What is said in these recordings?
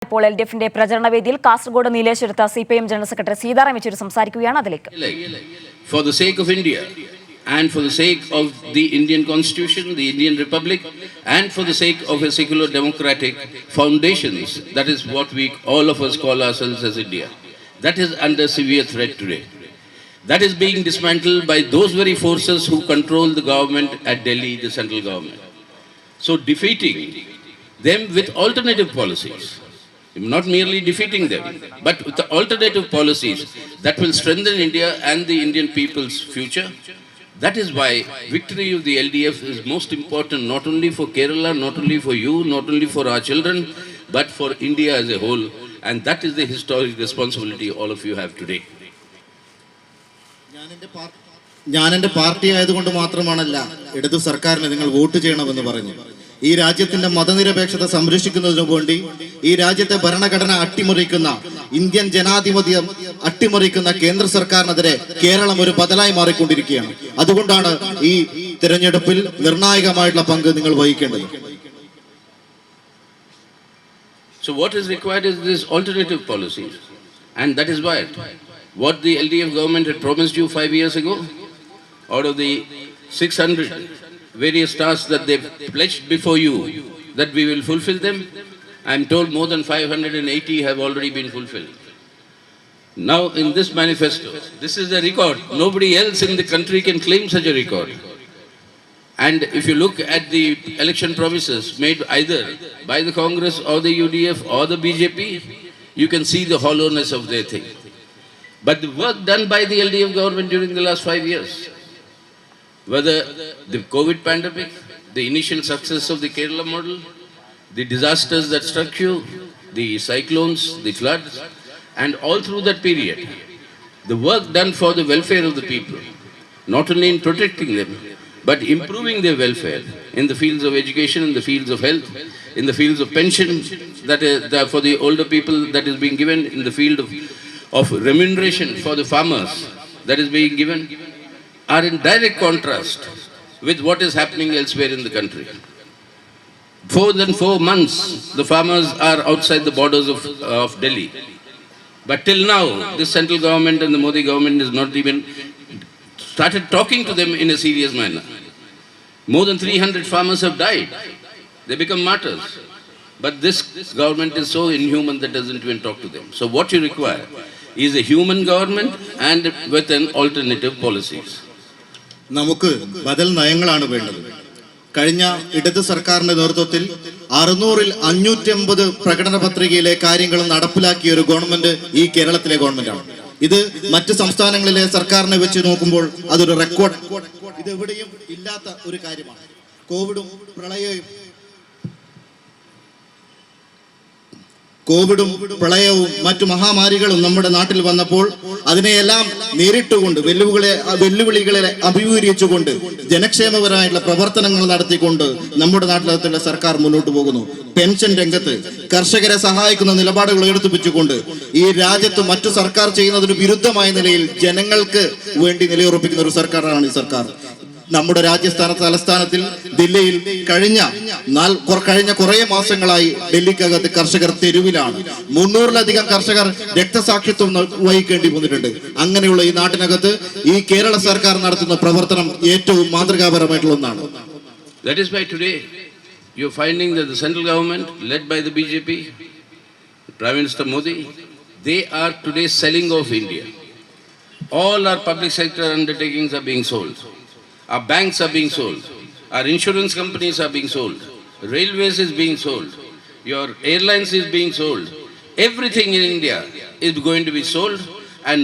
ഇപ്പോൾ LDFന്റെ പ്രചരണവേദിയിൽ കാസർഗോഡ് നീലേശ്വരത്ത് CPM general secretary Sitaram Yechury സംസാരിക്കുകയാണ്. അതിലേക്ക് For the sake of India and for the sake of the Indian Constitution, the Indian Republic, and for the sake of a secular democratic foundations, that is what we all of us call ourselves as India. That is under severe threat today. That is being dismantled by those very forces who control the government at Delhi, the central government. So defeating them with alternative policies, not merely defeating them, but with the alternative policies that will strengthen India and the Indian people's future. That is why victory of the LDF is most important, not only for Kerala, not only for you, not only for our children, but for India as a whole. And that is the historic responsibility all of you have today. ഞാൻ എൻ്റെ party ആയതുകൊണ്ട് മാത്രമാണല്ല ഇടതു സർക്കാരിനെ നിങ്ങൾ vote ചെയ്യണമെന്ന് പറഞ്ഞു. ഈ രാജ്യത്തിന്റെ മതനിരപേക്ഷത സംരക്ഷിക്കുന്നതിനു വേണ്ടി ഈ രാജ്യത്തെ ഭരണഘടന അട്ടിമറിക്കുന്ന ഇന്ത്യൻ ജനാധിപത്യം അട്ടിമറിക്കുന്ന കേന്ദ്ര സർക്കാരിനെതിരെ കേരളം ഒരു ബദലായി മാറിക്കൊണ്ടിരിക്കുകയാണ്. അതുകൊണ്ടാണ് ഈ തിരഞ്ഞെടുപ്പിൽ നിർണായകമായിട്ടുള്ള പങ്ക് നിങ്ങൾ വഹിക്കേണ്ടത്. So what is required is this alternative policies, and that is why what the LDF government had promised you 5 years ago, out of the 600 various tasks that they pledged before you, that we will fulfill them. I am told more than 580 have already been fulfilled. Now in this manifesto, this is a record. Nobody else in the country can claim such a record. And if you look at the election promises made either by the Congress or the UDF or the BJP, you can see the hollowness of their thing. But the work done by the LDF government during the last 5 years, whether the COVID pandemic, the initial success of the Kerala model, the disasters that struck you, the cyclones, the floods, and all through that period, the work done for the welfare of the people, not only in protecting them, but improving their welfare in the fields of education, in the fields of health, in the fields of pension, that is for the older people that is being given, in the field of remuneration for the farmers that is being given, are in direct contrast with what is happening elsewhere in the country. 4 than 4 months, the farmers are outside the borders of Delhi. But till now, the central government and the Modi government has not even started talking to them in a serious manner. More than 300 farmers have died. They become martyrs. But this government is so inhuman that doesn't even talk to them. So what you require is a human government and with an alternative policies. നമുക്ക് ബദൽ നയങ്ങളാണ് വേണ്ടത്. കഴിഞ്ഞ ഇടത് സർക്കാരിന്റെ നേതൃത്വത്തിൽ 600-ൽ 550 പ്രകടന പത്രികയിലെ കാര്യങ്ങൾ നടപ്പിലാക്കിയ ഒരു ഗവൺമെന്റ് ഈ കേരളത്തിലെ ഗവൺമെന്റാണ്. ഇത് മറ്റ് സംസ്ഥാനങ്ങളിലെ സർക്കാരിനെ വെച്ച് നോക്കുമ്പോൾ അതൊരു റെക്കോർഡ്. ഇത് എവിടെയും ഇല്ലാത്ത ഒരു കാര്യമാണ്. കോവിഡും പ്രളയവും മറ്റു മഹാമാരികളും നമ്മുടെ നാട്ടിൽ വന്നപ്പോൾ അതിനെയെല്ലാം നേരിട്ടുകൊണ്ട് വെല്ലുവിളികളെ അഭിമുഖീകരിച്ചുകൊണ്ട് ജനക്ഷേമപരമായിട്ടുള്ള പ്രവർത്തനങ്ങൾ നടത്തിക്കൊണ്ട് നമ്മുടെ നാട്ടിലെ സർക്കാർ മുന്നോട്ട് പോകുന്നു. പെൻഷൻ രംഗത്ത് കർഷകരെ സഹായിക്കുന്ന നിലപാടുകൾ ഉയർത്തിപ്പിച്ചുകൊണ്ട് ഈ രാജ്യത്ത് മറ്റു സർക്കാർ ചെയ്യുന്നതിന് വിരുദ്ധമായ നിലയിൽ ജനങ്ങൾക്ക് വേണ്ടി നിലയുറപ്പിക്കുന്ന ഒരു സർക്കാരാണ് ഈ സർക്കാർ. നമ്മുടെ തലസ്ഥാനത്തിൽ ദില്ലിയിൽ കഴിഞ്ഞ കുറേ മാസങ്ങളായി ഡൽഹിക്കകത്ത് കർഷകർ തെരുവിലാണ്. 300-ലധികം കർഷകർ രക്തസാക്ഷിത്വം വഹിക്കേണ്ടി വന്നിട്ടുണ്ട്. അങ്ങനെയുള്ള ഈ നാട്ടിനകത്ത് ഈ കേരള സർക്കാർ നടത്തുന്ന പ്രവർത്തനം ഏറ്റവും മാതൃകാപരമായിട്ടുള്ള ഒന്നാണ്. That is why today you're finding that the central government led by the BJP, Prime Minister Modi, they are today selling off India. All our public sector undertakings are being sold. Our banks are being sold. Our insurance companies are being sold. Railways is being sold. Your airlines is being sold. Everything in India is going to be sold. And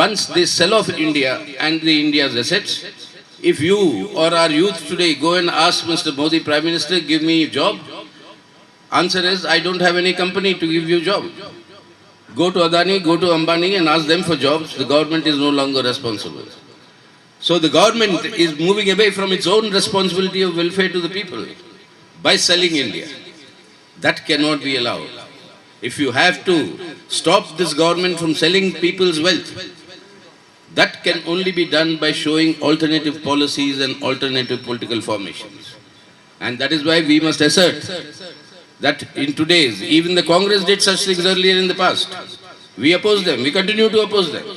once they sell off India and the India's assets, if you or our youth today go and ask Mr. Modi, Prime Minister, give me a job, answer is, I don't have any company to give you a job. Go to Adani, go to Ambani and ask them for jobs. The government is no longer responsible. So the government is moving away from its own responsibility of welfare to the people by selling India. That cannot be allowed. If you have to stop this government from selling people's wealth, that can only be done by showing alternative policies and alternative political formations. And that is why we must assert that in today's, even the Congress did such things earlier in the past. We oppose them. We continue to oppose them.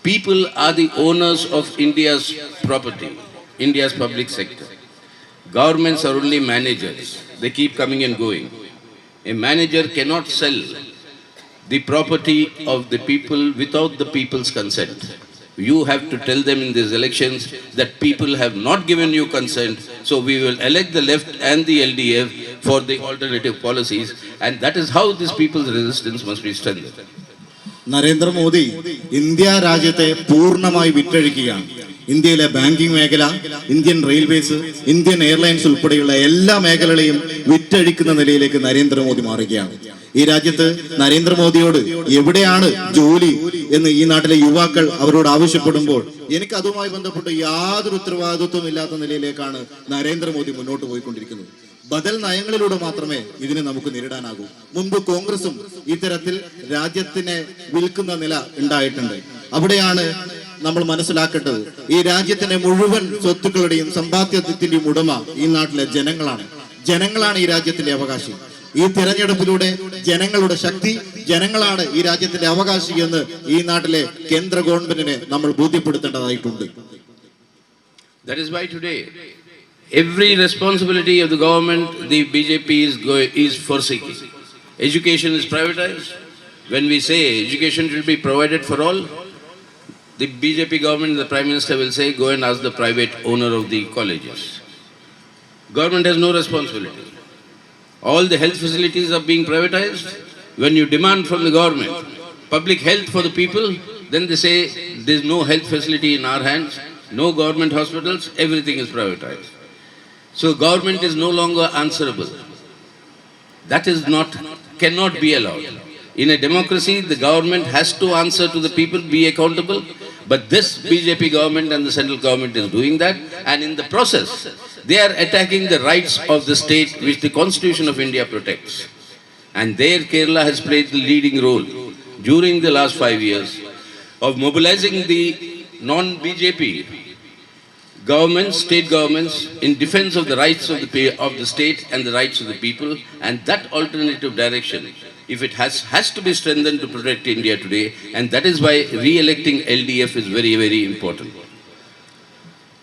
People are the owners of India's property, India's public sector. Governments are only managers. They keep coming and going. A manager cannot sell the property of the people without the people's consent. You have to tell them in these elections that people have not given you consent, so we will elect the left and the LDF for the alternative policies, and that is how this people's resistance must be strengthened. Narendra Modi India രാജ്യത്തെ പൂർണ്ണമായി വിറ്റഴിക്കുകയാണ്. ഇന്ത്യയിലെ banking മേഖല, Indian railways, Indian airlines ഉൾപ്പെടെയുള്ള എല്ലാ മേഖലകളെയും വിറ്റഴിക്കുന്ന നിലയിലേക്ക് നരേന്ദ്രമോദി മാറുകയാണ്. ഈ രാജ്യത്ത് നരേന്ദ്രമോദിയോട് എവിടെയാണ് ജോലി എന്ന് ഈ നാട്ടിലെ യുവാക്കൾ അവരോട് ആവശ്യപ്പെടുമ്പോൾ എനിക്ക് അതുമായി ബന്ധപ്പെട്ട് യാതൊരു ഉത്തരവാദിത്വം ഇല്ലാത്ത നിലയിലേക്കാണ് നരേന്ദ്രമോദി മുന്നോട്ട് പോയിക്കൊണ്ടിരിക്കുന്നത്. ബദൽ നയങ്ങളിലൂടെ മാത്രമേ ഇതിനെ നമുക്ക് നേരിടാനാകൂ. മുമ്പ് കോൺഗ്രസും ഇത്തരത്തിൽ രാജ്യത്തിനെ വിൽക്കുന്ന നില ഉണ്ടായിട്ടുണ്ട്. അവിടെയാണ് നമ്മൾ മനസ്സിലാക്കേണ്ടത്, ഈ രാജ്യത്തിന്റെ മുഴുവൻ സ്വത്തുക്കളുടെയും സമ്പാദ്യത്തിന്റെയും ഉടമ ഈ നാട്ടിലെ ജനങ്ങളാണ്. ജനങ്ങളാണ് ഈ രാജ്യത്തിന്റെ അവകാശി. ഈ തിരഞ്ഞെടുപ്പിലൂടെ ജനങ്ങളുടെ ശക്തി, ജനങ്ങളാണ് ഈ രാജ്യത്തിന്റെ അവകാശി എന്ന് ഈ നാട്ടിലെ കേന്ദ്ര ഗവൺമെന്റിനെ നമ്മൾ ബോധ്യപ്പെടുത്തേണ്ടതായിട്ടുണ്ട്. That is why today every responsibility of the government the BJP is forsaking. Education is privatized. When we say education should be provided for all, the BJP government, the Prime Minister will say, go and ask the private owner of the colleges. Government has no responsibility. All the health facilities are being privatized. When you demand from the government public health for the people, then they say there is no health facility in our hands, no government hospitals, everything is privatized. So government is no longer answerable. That is cannot be allowed. In a democracy, the government has to answer to the people, be accountable. But this BJP government and the central government is doing that, and in the process, they are attacking the rights of the state which the Constitution of India protects. And there Kerala has played the leading role during the last 5 years of mobilizing the non-BJP governments, state governments, in defense of the rights of the state and the rights of the people. And that alternative direction, if it has to be strengthened to protect India today, and that is why re-electing LDF is very, very important.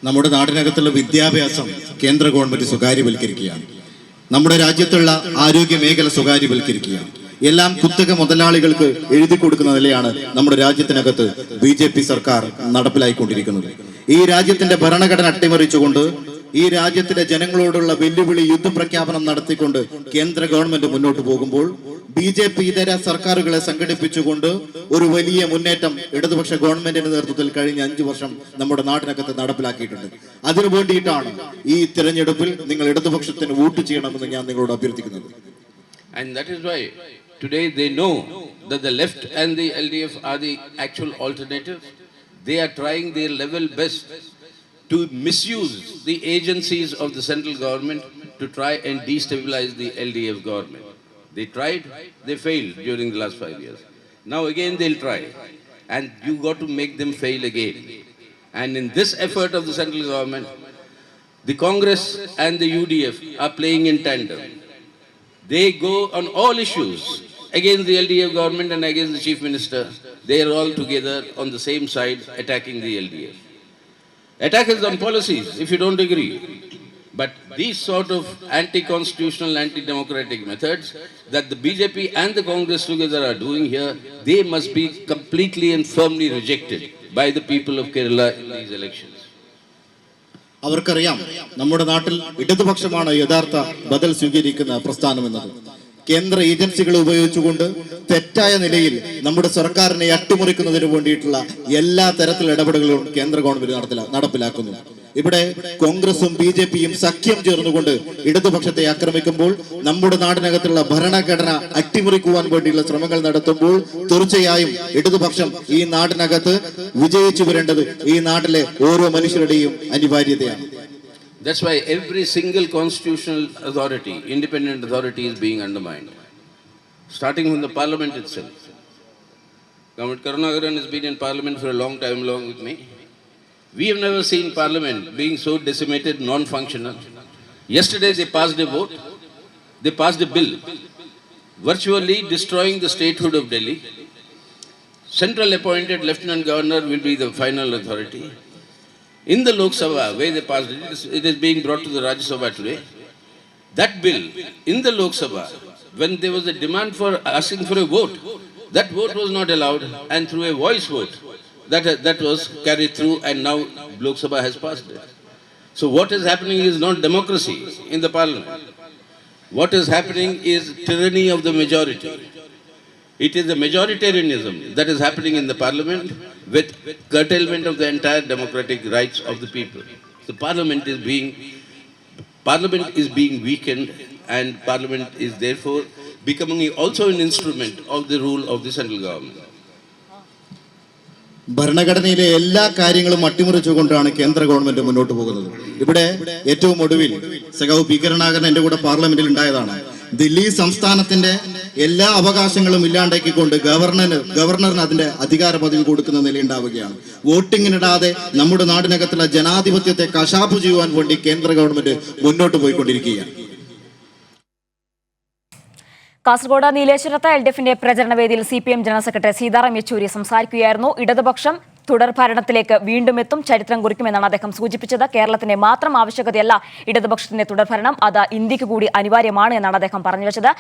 നമ്മുടെ നാടിനകത്തുള്ള വിദ്യാഭ്യാസം കേന്ദ്ര government സ്വകാര്യവൽക്കരിക്കുകയാണ്. നമ്മുടെ രാജ്യത്തുള്ള ആരോഗ്യ മേഖല സ്വകാര്യവൽക്കരിക്കുകയാണ്. എല്ലാം കുത്തക മുതലാളികൾക്ക് എഴുതി കൊടുക്കുന്ന നിലയാണ് നമ്മുടെ രാജ്യത്തിനകത്ത് BJP സർക്കാർ നടപ്പിലായിക്കൊണ്ടിരിക്കുന്നത്. ഈ രാജ്യത്തിന്റെ ഭരണഘടന അട്ടിമറിച്ചുകൊണ്ട്, ഈ രാജ്യത്തിലെ ജനങ്ങളോടുള്ള വെല്ലുവിളി യുദ്ധപ്രഖ്യാപനം നടത്തിക്കൊണ്ട് കേന്ദ്ര ഗവൺമെന്റ് മുന്നോട്ട് പോകുമ്പോൾ BJP ഇതര സർക്കാരുകളെ സംഘടിപ്പിച്ചുകൊണ്ട് ഒരു വലിയ മുന്നേറ്റം ഇടതുപക്ഷ ഗവൺമെന്റിന്റെ നേതൃത്വത്തിൽ കഴിഞ്ഞ 5 വർഷം നമ്മുടെ നാട്ടിനകത്ത് നടപ്പിലാക്കിയിട്ടുണ്ട്. അതിനു വേണ്ടിയിട്ടാണ് ഈ തിരഞ്ഞെടുപ്പിൽ നിങ്ങൾ ഇടതുപക്ഷത്തിന് വോട്ട് ചെയ്യണമെന്ന് ഞാൻ നിങ്ങളോട് അഭ്യർത്ഥിക്കുന്നത്. And that is why today they know that the left and the LDF are the actual alternatives. They are trying their level best to misuse the agencies of the central government to try and destabilize the LDF government. They tried, they failed during the last 5 years. Now again they'll try, and you got to make them fail again. And in this effort of the central government, the Congress and the UDF are playing in tandem. They go on all issues against the LDF government and against the Chief Minister. They are all together on the same side attacking the LDF. Attack is on policies if you don't agree. But these sort of anti-constitutional, anti-democratic methods that the BJP and the Congress together are doing here, they must be completely and firmly rejected by the people of Kerala in these elections. അവർക്കറിയാം നമ്മുടെ നാട്ടിൽ ഇടതുപക്ഷമാണ് യഥാർത്ഥ ബദൽ സ്വീകരിക്കുന്ന പ്രസ്ഥാനം എന്നത്. കേന്ദ്ര ഏജൻസികളെ ഉപയോഗിച്ചുകൊണ്ട് തെറ്റായ നിലയിൽ നമ്മുടെ സർക്കാരിനെ അട്ടിമറിക്കുന്നതിന് വേണ്ടിയിട്ടുള്ള എല്ലാ തരത്തിലുള്ള ഇടപെടലുകളും കേന്ദ്ര ഗവൺമെന്റ് നടപ്പിലാക്കുന്നു. ഇവിടെ കോൺഗ്രസും BJPയും സഖ്യം ചേർന്നുകൊണ്ട് ഇടതുപക്ഷത്തെ ആക്രമിക്കുമ്പോൾ, നമ്മുടെ നാടിനകത്തുള്ള ഭരണഘടന അട്ടിമറിക്കുവാൻ വേണ്ടിയുള്ള ശ്രമങ്ങൾ നടത്തുമ്പോൾ തീർച്ചയായും ഇടതുപക്ഷം ഈ നാടിനകത്ത് വിജയിച്ചു വരേണ്ടത് ഈ നാട്ടിലെ ഓരോ മനുഷ്യരുടെയും അനിവാര്യതയാണ്. That's why every single constitutional authority, independent authority is being undermined. Starting from the parliament itself. Government Karunakaran has been in parliament for a long time along with me. We have never seen parliament being so decimated, non-functional. Yesterday they passed a vote they passed a bill virtually destroying the statehood of Delhi. Central appointed Lieutenant Governor will be the final authority. In the Lok Sabha, where they passed it, it is being brought to the Rajya Sabha today. That bill, in the Lok Sabha, when there was a demand for asking for a vote, that vote was not allowed, and through a voice vote, that was carried through, and now Lok Sabha has passed it. So what is happening is not democracy in the parliament. What is happening is tyranny of the majority. It is the majoritarianism that is happening in the parliament with curtailment of the entire democratic rights of the people. The parliament is being weakened, and parliament is therefore becoming also an instrument of the rule of the central government. ഭരണഘടനയിലെ എല്ലാ കാര്യങ്ങളും അട്ടിമറിച്ചുകൊണ്ടാണ് കേന്ദ്ര government മുന്നോട്ട് പോകുന്നത്. ഇവിടെ ഏറ്റവും ഒടുവിൽ സഖാവ് പി കരുണാകരൻ എന്റെ കൂടെ പാർലമെന്റിൽ ഉണ്ടായതാണ്. ദില്ലി സംസ്ഥാനത്തിന്റെ എല്ലാ അവകാശങ്ങളും ഇല്ലാണ്ടാക്കിക്കൊണ്ട് ഗവർണറിന് അതിന്റെ അധികാര പദവി കൊടുക്കുന്ന നിലയുണ്ടാവുകയാണ്. വോട്ടിങ്ങിനിടാതെ നമ്മുടെ നാടിനകത്തുള്ള ജനാധിപത്യത്തെ കശാപ്പ് ചെയ്യുവാൻ വേണ്ടി കേന്ദ്ര ഗവൺമെന്റ് മുന്നോട്ട് പോയിക്കൊണ്ടിരിക്കുകയാണ്. കാസർഗോഡ് നീലേശ്വരത്ത് LDFന്റെ പ്രചരണവേദിയിൽ CPM general secretary Sitaram Yechury സംസാരിക്കുകയായിരുന്നു. ഇടതുപക്ഷം തുടർ ഭരണത്തിലേക്ക് വീണ്ടും എത്തും, ചരിത്രം കുറിക്കുമെന്നാണ് അദ്ദേഹം സൂചിപ്പിച്ചത്. കേരളത്തിന്റെ മാത്രം ആവശ്യകതയല്ല ഇടതുപക്ഷത്തിന്റെ തുടർഭരണം, അത് ഇന്ത്യക്ക് കൂടി അനിവാര്യമാണ് എന്നാണ് അദ്ദേഹം പറഞ്ഞു വെച്ചത്.